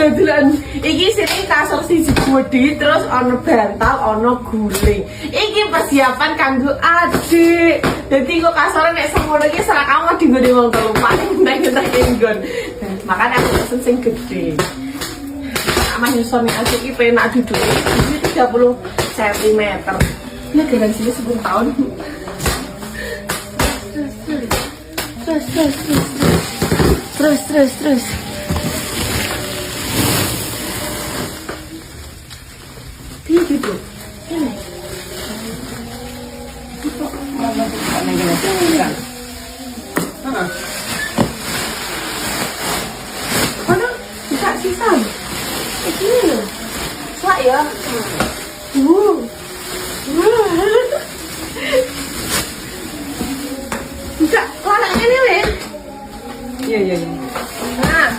Delok-delokan. Iki sini kasur siji bodi terus ono bantal, ono guling. Iki persiapan kanggo adik. Dadi kok kasure nek semono iki serak kamu dinggone wong telu paling ndak nggon. Makanya aku pesen sing gede. Sama nyusun aja iki penak duduk. Ini 30 cm. Ini garansinya 10 tahun. Terus. Gitu. Ini. Mana? Bisa sisa. Ini loh. Wah ya. Bisa warna ini nih. Iya. Nah.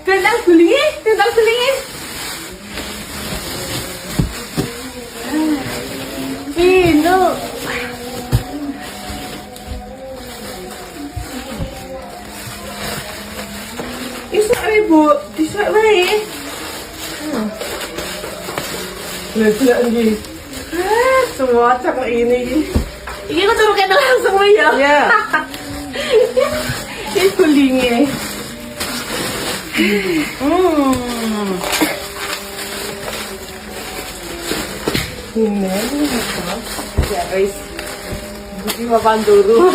Tentang gulingnya. Pino. Isak Bu, isak wae. Lihat ini. Semua cak ini. Ini aku turunin langsung ya. Iya. Ini gulingnya. Ini ya guys. Ini papan dulu.